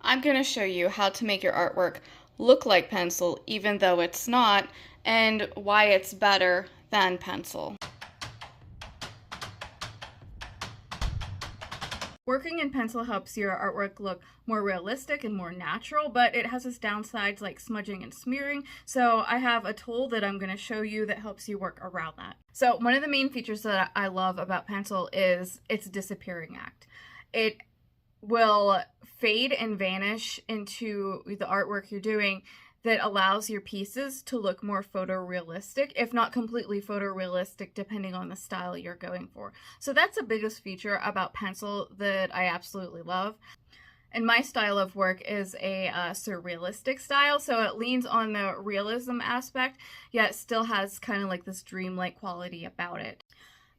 I'm going to show you how to make your artwork look like pencil even though it's not, and why it's better than pencil. Working in pencil helps your artwork look more realistic and more natural, but it has its downsides like smudging and smearing. So I have a tool that I'm going to show you that helps you work around that. So one of the main features that I love about pencil is its disappearing act. It will fade and vanish into the artwork you're doing. That allows your pieces to look more photorealistic, if not completely photorealistic, depending on the style you're going for. So that's the biggest feature about pencil that I absolutely love. And my style of work is a surrealistic style, so it leans on the realism aspect, yet still has kind of like this dreamlike quality about it.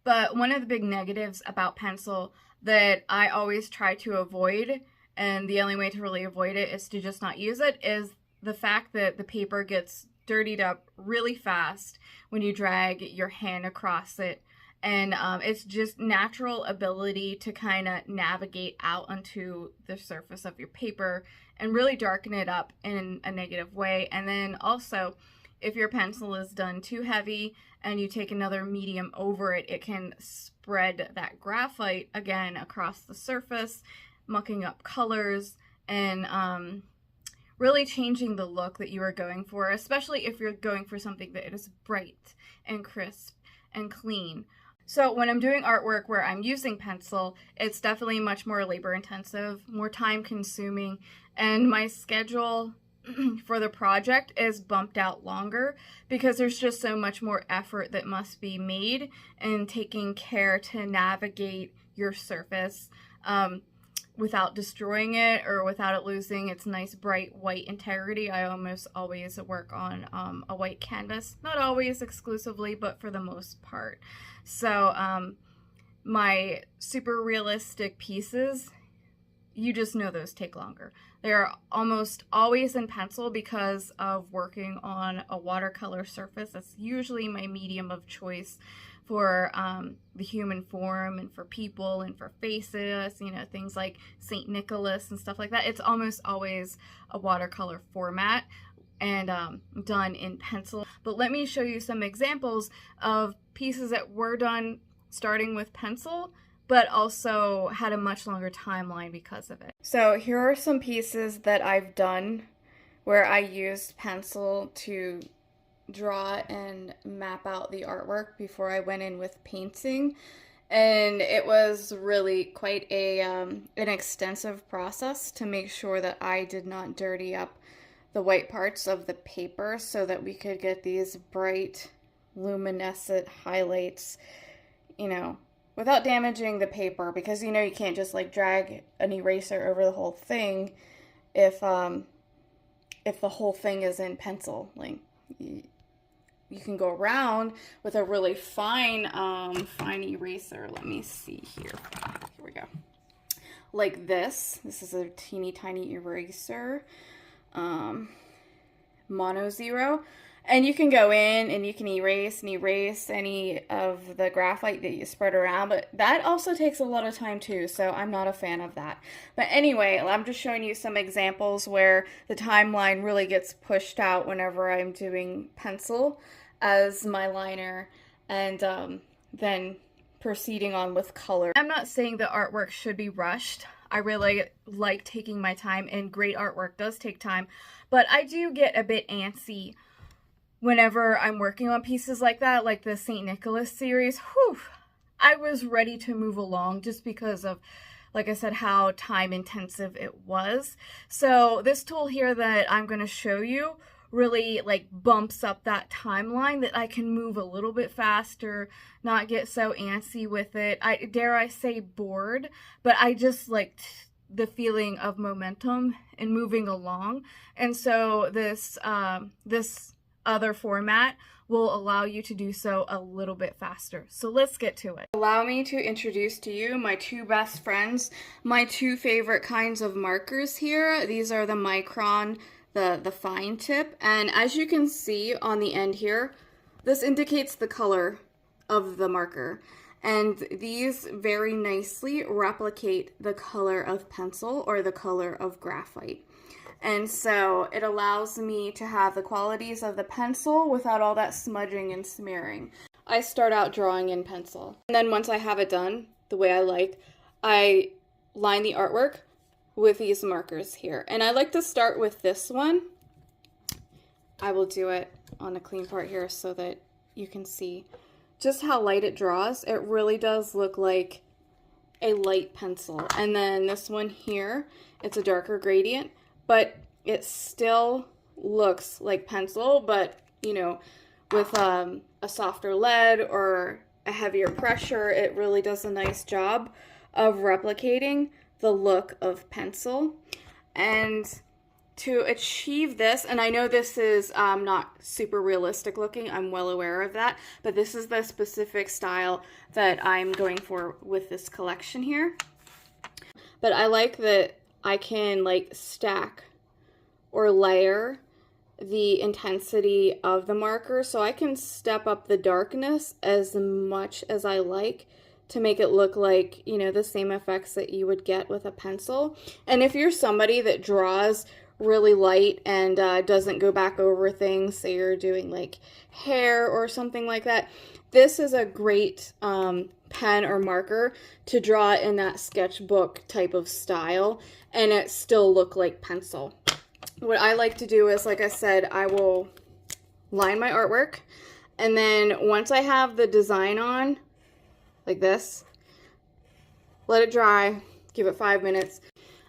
But one of the big negatives about pencil that I always try to avoid, and the only way to really avoid it is to just not use it, is the fact that the paper gets dirtied up really fast when you drag your hand across it. And it's just natural ability to kind of navigate out onto the surface of your paper and really darken it up in a negative way. And then also, if your pencil is done too heavy and you take another medium over it, it can spread that graphite again across the surface, mucking up colors and really changing the look that you are going for, especially if you're going for something that is bright and crisp and clean. So when I'm doing artwork where I'm using pencil, it's definitely much more labor intensive, more time consuming, and my schedule for the project is bumped out longer because there's just so much more effort that must be made in taking care to navigate your surface without destroying it or without it losing its nice bright white integrity. I almost always work on a white canvas, not always exclusively, but for the most part. So my super realistic pieces, you just know those take longer. They're almost always in pencil because of working on a watercolor surface. That's usually my medium of choice for the human form and for people and for faces, you know, things like St. Nicholas and stuff like that. It's almost always a watercolor format and done in pencil. But let me show you some examples of pieces that were done starting with pencil, but also had a much longer timeline because of it. So here are some pieces that I've done where I used pencil to draw and map out the artwork before I went in with painting, and it was really quite an extensive process to make sure that I did not dirty up the white parts of the paper so that we could get these bright luminescent highlights, you know, without damaging the paper, because you know you can't just like drag an eraser over the whole thing if the whole thing is in pencil. Like you can go around with a really fine eraser. Let me see here. Here we go. Like this. This is a teeny tiny eraser. Mono zero. And you can go in and you can erase any of the graphite that you spread around, but that also takes a lot of time too, so I'm not a fan of that. But anyway, I'm just showing you some examples where the timeline really gets pushed out whenever I'm doing pencil as my liner and then proceeding on with color. I'm not saying the artwork should be rushed. I really like taking my time, and great artwork does take time, but I do get a bit antsy whenever I'm working on pieces like that, like the St. Nicholas series. Whew, I was ready to move along just because of, like I said, how time intensive it was. So this tool here that I'm going to show you really like bumps up that timeline that I can move a little bit faster, not get so antsy with it. Dare I say bored, but I just liked the feeling of momentum and moving along. And so this other format will allow you to do so a little bit faster. So let's get to it. Allow me to introduce to you my two best friends, my two favorite kinds of markers here. These are the Micron, the fine tip, and as you can see on the end here, this indicates the color of the marker. And these very nicely replicate the color of pencil or the color of graphite. And so it allows me to have the qualities of the pencil without all that smudging and smearing. I start out drawing in pencil. And then once I have it done the way I like, I line the artwork with these markers here. And I like to start with this one. I will do it on a clean part here so that you can see just how light it draws. It really does look like a light pencil. And then this one here, it's a darker gradient, but it still looks like pencil, but you know, with a softer lead or a heavier pressure, it really does a nice job of replicating the look of pencil. And to achieve this, and I know this is not super realistic looking, I'm well aware of that, but this is the specific style that I'm going for with this collection here. But I like that I can like stack or layer the intensity of the marker, so I can step up the darkness as much as I like to make it look like, you know, the same effects that you would get with a pencil. And if you're somebody that draws really light and doesn't go back over things, say you're doing like hair or something like that, this is a great pen or marker to draw in that sketchbook type of style and it still look like pencil. What I like to do is, like I said, I will line my artwork, and then once I have the design on, like this, let it dry, give it 5 minutes,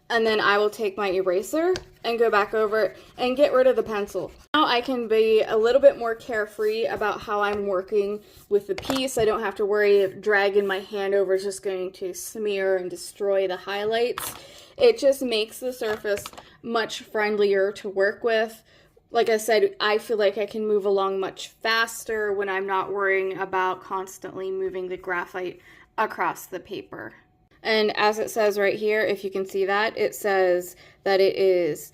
and then I will take my eraser and go back over it and get rid of the pencil. Now I can be a little bit more carefree about how I'm working with the piece. I don't have to worry if dragging my hand over is just going to smear and destroy the highlights. It just makes the surface much friendlier to work with. Like I said, I feel like I can move along much faster when I'm not worrying about constantly moving the graphite across the paper. And as it says right here, if you can see that, it says that it is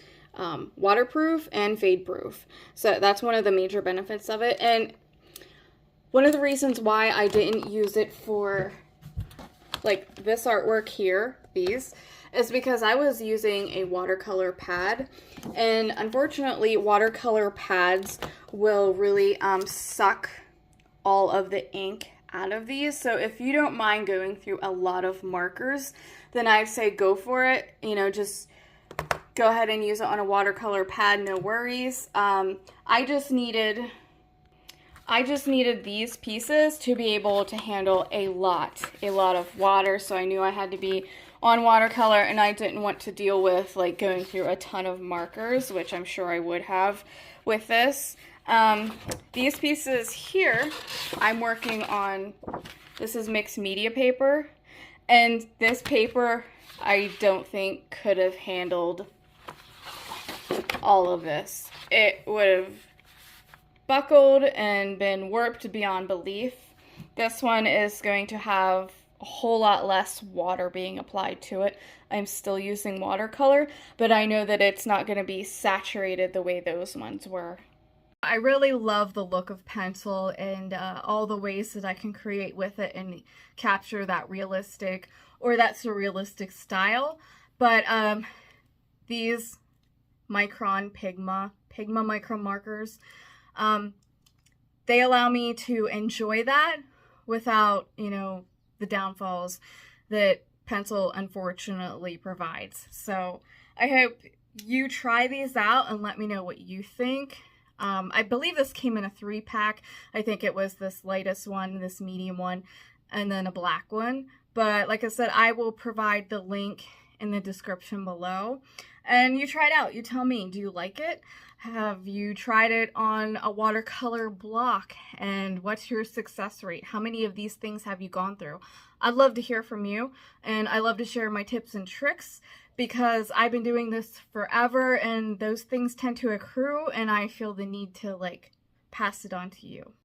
waterproof and fade proof. So that's one of the major benefits of it. And one of the reasons why I didn't use it for like this artwork here, these, is because I was using a watercolor pad. And unfortunately, watercolor pads will really suck all of the ink out of these. So if you don't mind going through a lot of markers, then I'd say go for it. You know, just go ahead and use it on a watercolor pad, no worries. I just needed these pieces to be able to handle a lot of water, so I knew I had to be on watercolor, and I didn't want to deal with like going through a ton of markers, which I'm sure I would have with this. These pieces here, I'm working on, this is mixed media paper, and this paper I don't think could have handled all of this. It would have buckled and been warped beyond belief. This one is going to have a whole lot less water being applied to it. I'm still using watercolor, but I know that it's not going to be saturated the way those ones were. I really love the look of pencil and all the ways that I can create with it and capture that realistic or that surrealistic style. But these Micron Pigma micro markers, they allow me to enjoy that without, you know, the downfalls that pencil unfortunately provides. So I hope you try these out and let me know what you think. I believe this came in a 3-pack. I think it was this lightest one, this medium one, and then a black one. But like I said, I will provide the link in the description below. And you try it out. You tell me, do you like it? Have you tried it on a watercolor block? And what's your success rate? How many of these things have you gone through? I'd love to hear from you. And I love to share my tips and tricks, because I've been doing this forever and those things tend to accrue and I feel the need to like pass it on to you.